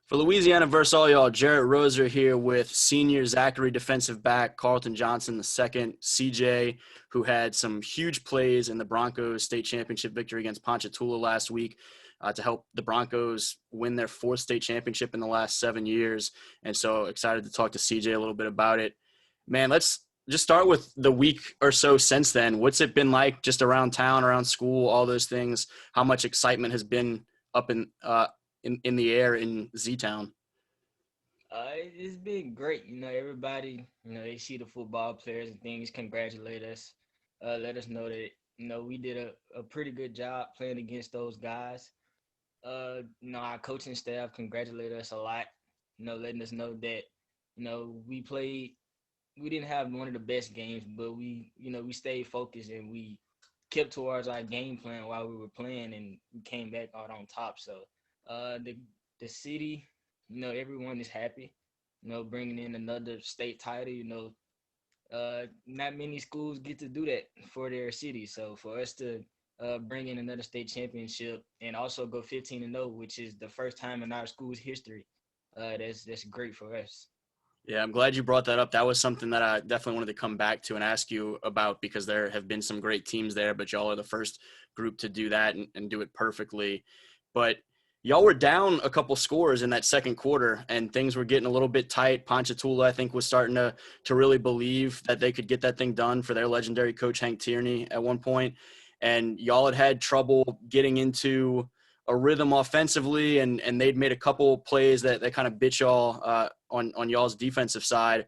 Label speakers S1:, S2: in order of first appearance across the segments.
S1: For Louisiana versus all y'all, Jarrett Roser here with senior Zachary defensive back Carlton Johnson II, CJ, who had some huge plays in the Broncos state championship victory against Ponchatoula last week to help the Broncos win their fourth state championship in the last 7 years. And so excited to talk to CJ a little bit about it. Man, let's just start with the week or so since then. What's it been like just around town, around school, all those things? How much excitement has been up in the air in Z-Town?
S2: It's been great. Everybody, they see the football players and things, congratulate us, let us know that, we did a pretty good job playing against those guys. Our coaching staff congratulate us a lot, letting us know that, we didn't have one of the best games, but we stayed focused and we kept towards our game plan while we were playing and we came back out on top. So, the city, everyone is happy, bringing in another state title. Not many schools get to do that for their city. So for us to bring in another state championship and also go 15-0, which is the first time in our school's history, that's great for us.
S1: Yeah, I'm glad you brought that up. That was something that I definitely wanted to come back to and ask you about because there have been some great teams there, but y'all are the first group to do that and do it perfectly. But y'all were down a couple scores in that second quarter, and things were getting a little bit tight. Ponchatoula, I think, was starting to really believe that they could get that thing done for their legendary coach Hank Tierney at one point, and y'all had trouble getting into a rhythm offensively, and they'd made a couple plays that kind of bit y'all on y'all's defensive side.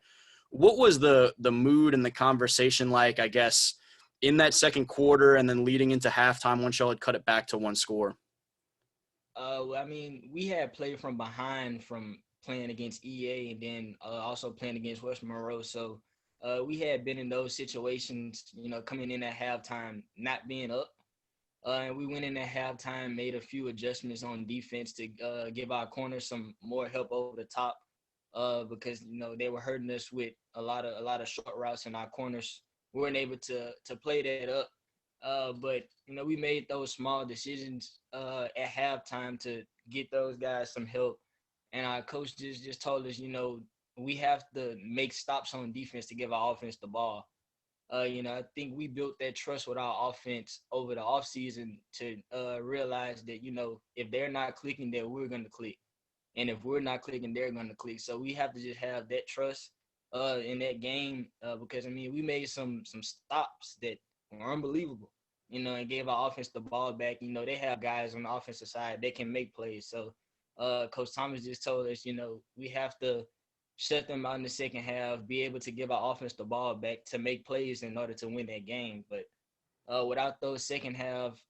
S1: What was the mood and the conversation like, I guess, in that second quarter and then leading into halftime once y'all had cut it back to one score?
S2: Well, I mean, we had played from behind from playing against EA and then also playing against West Monroe. So we had been in those situations, coming in at halftime, not being up. And we went in at halftime, made a few adjustments on defense to give our corners some more help over the top because they were hurting us with a lot of short routes, and our corners weren't able to play that up. But we made those small decisions at halftime to get those guys some help, and our coach just told us, we have to make stops on defense to give our offense the ball. I think we built that trust with our offense over the offseason to realize that, if they're not clicking, that we're going to click. And if we're not clicking, they're going to click. So we have to just have that trust in that game because, I mean, we made some stops that were unbelievable, and gave our offense the ball back. They have guys on the offensive side that can make plays. So Coach Thomas just told us, we have to shut them out in the second half, be able to give our offense the ball back to make plays in order to win that game. But without those second half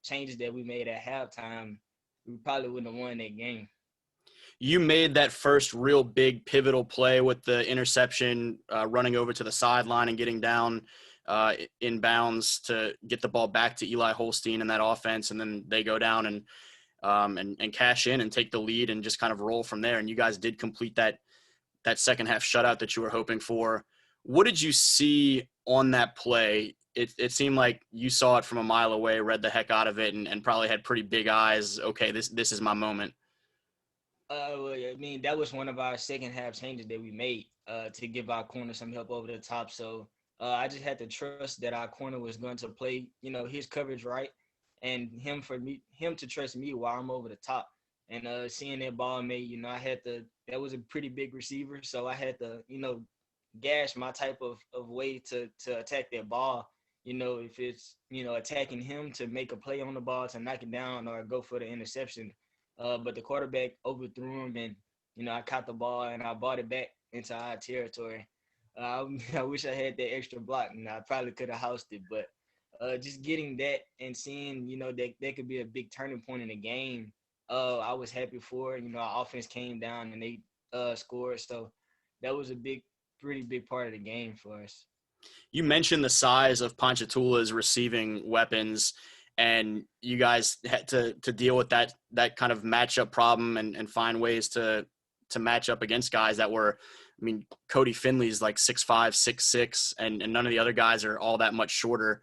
S2: changes that we made at halftime, we probably wouldn't have won that game.
S1: You made that first real big pivotal play with the interception, running over to the sideline and getting down in bounds to get the ball back to Eli Holstein and that offense, and then they go down and cash in and take the lead and just kind of roll from there. And you guys did complete that second half shutout that you were hoping for. What did you see on that play? It seemed like you saw it from a mile away, read the heck out of it, and probably had pretty big eyes. Okay, this is my moment.
S2: Well, I mean, that was one of our second half changes that we made to give our corner some help over the top. So I just had to trust that our corner was going to play, his coverage right, and him to trust me while I'm over the top. And seeing that ball made, that was a pretty big receiver, so I had to, gash my type of way to attack that ball. If it's, attacking him to make a play on the ball to knock it down or go for the interception. But the quarterback overthrew him, and I caught the ball and I brought it back into our territory. I wish I had that extra block, and I probably could have housed it. But just getting that and seeing, that could be a big turning point in the game. I was happy for it. Our offense came down and they scored, so that was pretty big part of the game for us.
S1: You mentioned the size of Ponchatoula's receiving weapons, and you guys had to deal with that kind of matchup problem and find ways to match up against guys that were, I mean, Cody Finley's like 6'5", 6'6", and none of the other guys are all that much shorter.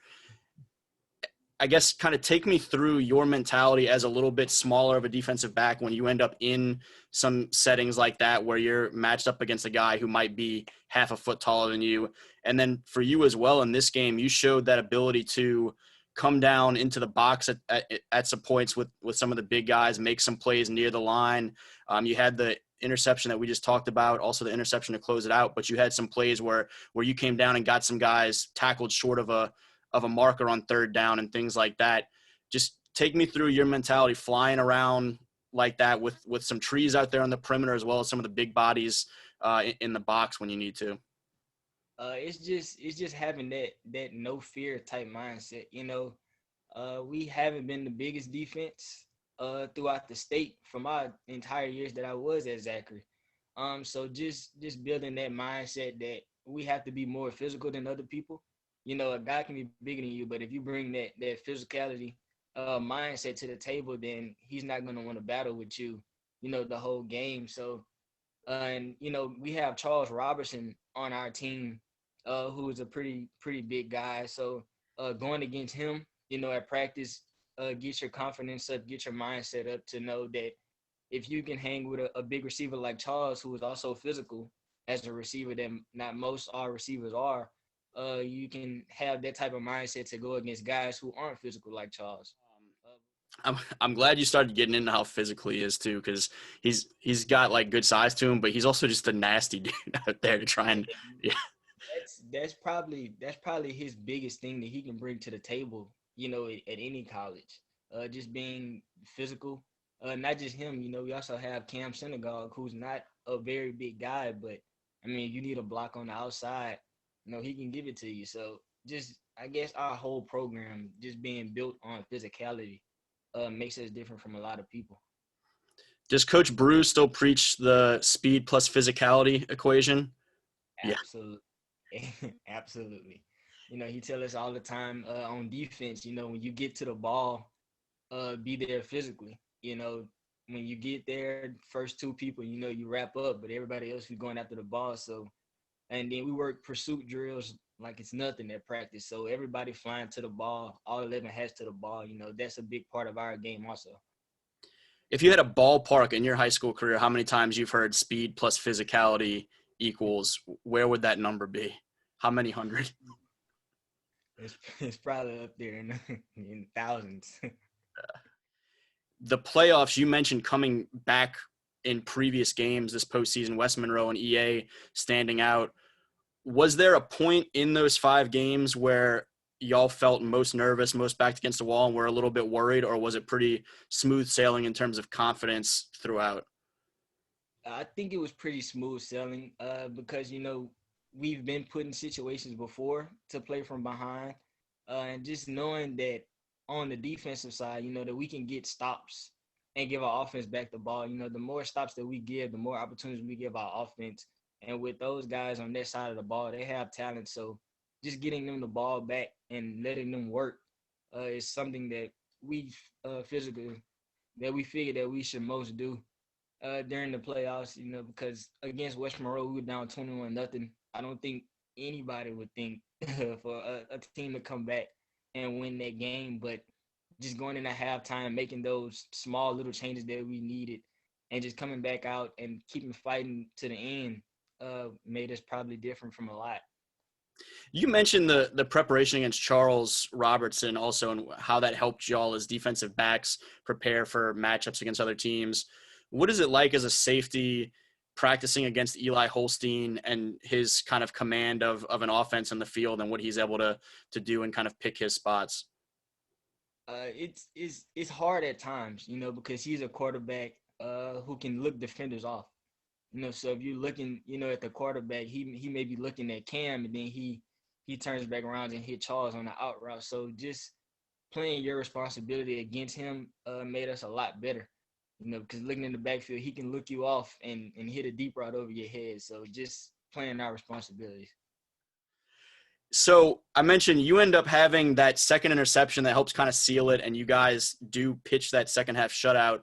S1: I guess kind of take me through your mentality as a little bit smaller of a defensive back when you end up in some settings like that where you're matched up against a guy who might be half a foot taller than you. And then for you as well in this game, you showed that ability to come down into the box at some points with some of the big guys, make some plays near the line. You had the interception that we just talked about, also the interception to close it out, but you had some plays where you came down and got some guys tackled short of a marker on third down and things like that. Just take me through your mentality flying around like that with some trees out there on the perimeter as well as some of the big bodies in the box when you need to.
S2: It's just having that no fear type mindset. We haven't been the biggest defense throughout the state for my entire years that I was at Zachary. So just building that mindset that we have to be more physical than other people. A guy can be bigger than you, but if you bring that physicality mindset to the table, then he's not going to want to battle with you, the whole game. So, and we have Charles Robertson on our team, who is a pretty big guy. So, going against him, at practice, get your confidence up, get your mindset up to know that if you can hang with a big receiver like Charles, who is also physical as a receiver that not most all receivers are, you can have that type of mindset to go against guys who aren't physical like Charles.
S1: I'm glad you started getting into how physical he is too, because he's got like good size to him, but he's also just a nasty dude out there to try and yeah.
S2: That's probably his biggest thing that he can bring to the table, at any college. Just being physical. Not just him, we also have Cam Synagogue, who's not a very big guy, but I mean, you need a block on the outside, he can give it to you. So just, I guess our whole program just being built on physicality makes us different from a lot of people.
S1: Does Coach Brew still preach the speed plus physicality equation?
S2: Absolutely. Yeah. Absolutely. He tell us all the time on defense, when you get to the ball, be there physically. When you get there, first two people, you wrap up, but everybody else is going after the ball. So, and then we work pursuit drills like it's nothing at practice. So everybody flying to the ball, all 11 heads to the ball. That's a big part of our game also.
S1: If you had a ballpark in your high school career, how many times you've heard speed plus physicality equals, where would that number be? How many hundred?
S2: It's probably up there in thousands.
S1: The playoffs, you mentioned coming back in previous games this postseason, West Monroe and EA standing out. Was there a point in those 5 games where y'all felt most nervous, most backed against the wall, and were a little bit worried, or was it pretty smooth sailing in terms of confidence throughout?
S2: I think it was pretty smooth sailing because, we've been put in situations before to play from behind, and just knowing that on the defensive side, that we can get stops and give our offense back the ball. The more stops that we give, the more opportunities we give our offense. And with those guys on their side of the ball, they have talent. So just getting them the ball back and letting them work is something that we figured that we should most do during the playoffs, because against West Monroe, we were down 21-0. I don't think anybody would think for a team to come back and win that game, but just going into halftime, making those small little changes that we needed and just coming back out and keeping fighting to the end made us probably different from a lot.
S1: You mentioned the preparation against Charles Robertson also, and how that helped y'all as defensive backs prepare for matchups against other teams. What is it like as a safety practicing against Eli Holstein and his kind of command of an offense in the field and what he's able to do and kind of pick his spots?
S2: It's hard at times, because he's a quarterback who can look defenders off. So if you're looking, at the quarterback, he may be looking at Cam, and then he turns back around and hit Charles on the out route. So just playing your responsibility against him made us a lot better. Because looking in the backfield, he can look you off and hit a deep route over your head. So just playing our responsibilities.
S1: So I mentioned you end up having that second interception that helps kind of seal it, and you guys do pitch that second half shutout.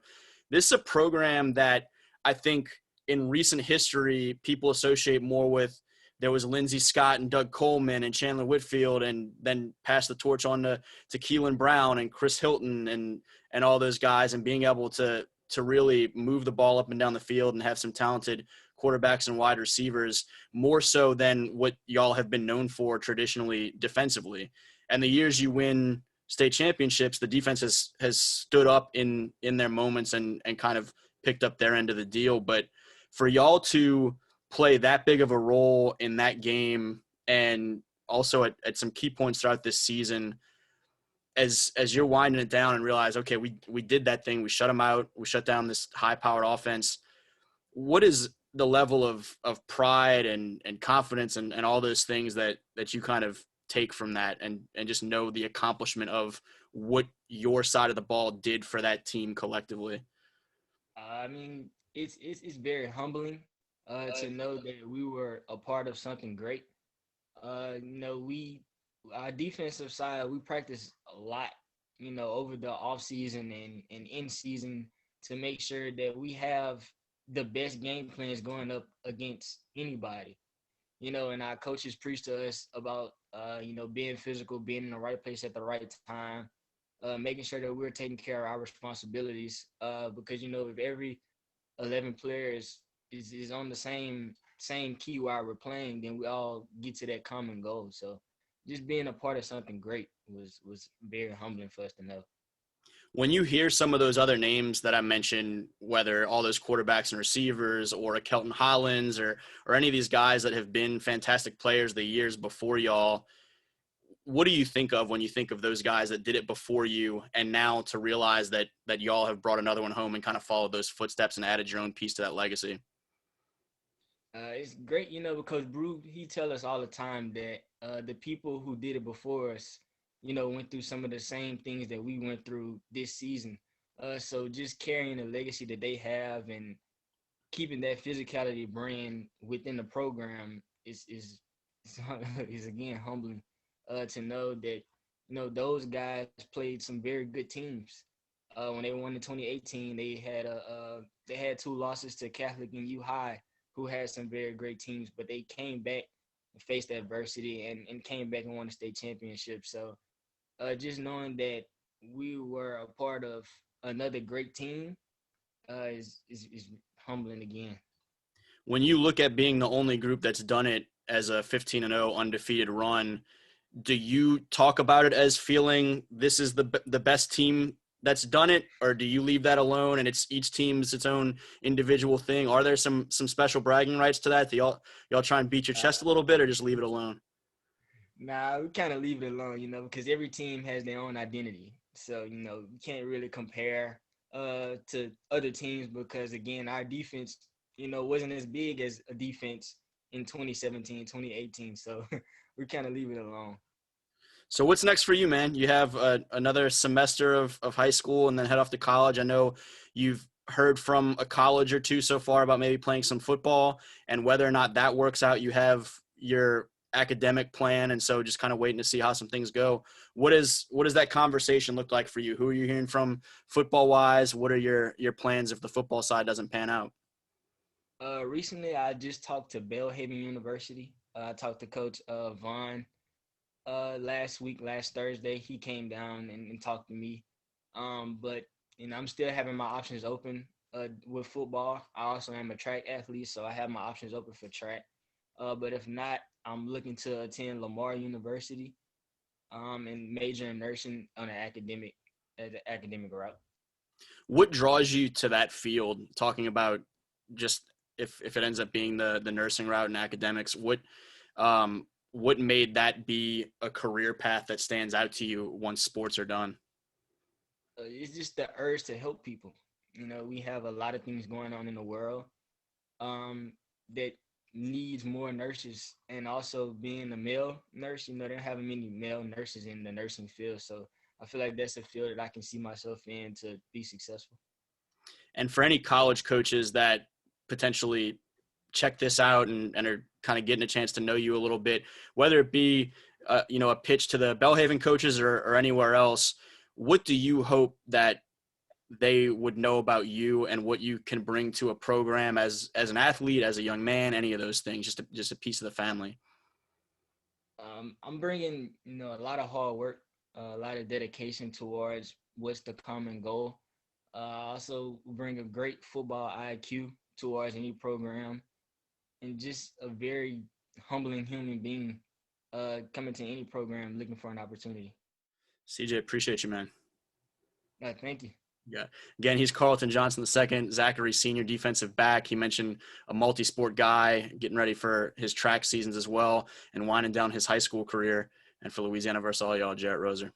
S1: This is a program that I think in recent history people associate more with there was Lindsey Scott and Doug Coleman and Chandler Whitfield, and then pass the torch on to Keelan Brown and Chris Hilton and all those guys, and being able to really move the ball up and down the field and have some talented quarterbacks and wide receivers, more so than what y'all have been known for traditionally defensively. And the years you win state championships, the defense has stood up in their moments and kind of picked up their end of the deal. But for y'all to play that big of a role in that game, and also at some key points throughout this season, as you're winding it down and realize, okay, we did that thing, we shut them out, we shut down this high-powered offense. What is the level of pride and confidence and all those things that you kind of take from that, and just know the accomplishment of what your side of the ball did for that team collectively?
S2: I mean, it's very humbling to know that we were a part of something great. Our defensive side, we practice a lot, over the off season and in season, to make sure that we have the best game plans going up against anybody. And our coaches preach to us about, being physical, being in the right place at the right time, making sure that we're taking care of our responsibilities. Because, if every 11 players is on the same key while we're playing, then we all get to that common goal. So just being a part of something great was very humbling for us to know.
S1: When you hear some of those other names that I mentioned, whether all those quarterbacks and receivers or a Kelton Hollins or any of these guys that have been fantastic players the years before y'all, what do you think of when you think of those guys that did it before you, and now to realize that y'all have brought another one home and kind of followed those footsteps and added your own piece to that legacy?
S2: It's great, because Brew, he tell us all the time that the people who did it before us, went through some of the same things that we went through this season. So just carrying the legacy that they have and keeping that physicality brand within the program is again humbling to know that those guys played some very good teams. When they won in 2018, they had 2 losses to Catholic and U High, who had some very great teams, but they came back and faced adversity and came back and won the state championship. So just knowing that we were a part of another great team is humbling again.
S1: When you look at being the only group that's done it as a 15-0 undefeated run, do you talk about it as feeling this is the best team that's done it, or do you leave that alone and it's each team's its own individual thing? Are there some special bragging rights to that? Do y'all try and beat your chest a little bit, or just leave it alone?
S2: Nah, we kind of leave it alone, because every team has their own identity. So, you can't really compare to other teams because, again, our defense, wasn't as big as a defense in 2017, 2018. So we kind of leave it alone.
S1: So what's next for you, man? You have another semester of high school and then head off to college. I know you've heard from a college or two so far about maybe playing some football, and whether or not that works out, you have your academic plan, and so just kind of waiting to see how some things go. What does that conversation look like for you? Who are you hearing from football wise? What are your plans if the football side doesn't pan out?
S2: Recently I just talked to Belhaven University. I talked to Coach Vaughn last Thursday. He came down and talked to me. But I'm still having my options open with football. I also am a track athlete, so I have my options open for track. But if not, I'm looking to attend Lamar University and major in nursing on the academic route.
S1: What draws you to that field? Talking about just if it ends up being the nursing route and academics, what made that be a career path that stands out to you once sports are done?
S2: It's just the urge to help people. We have a lot of things going on in the world that needs more nurses, and also being a male nurse, they don't have many male nurses in the nursing field. So I feel like that's a field that I can see myself in to be successful.
S1: And for any college coaches that potentially check this out and are kind of getting a chance to know you a little bit, whether it be a pitch to the Belhaven coaches or anywhere else, what do you hope that they would know about you and what you can bring to a program as an athlete, as a young man, any of those things, just a piece of the family?
S2: I'm bringing, a lot of hard work, a lot of dedication towards what's the common goal. I also bring a great football IQ towards any program, and just a very humbling human being coming to any program looking for an opportunity.
S1: CJ, appreciate you, man.
S2: Thank you.
S1: Yeah. Again, he's Carlton Johnson II, Zachary senior defensive back. He mentioned a multi-sport guy getting ready for his track seasons as well and winding down his high school career. And for Louisiana versus all y'all, Jarrett Roser.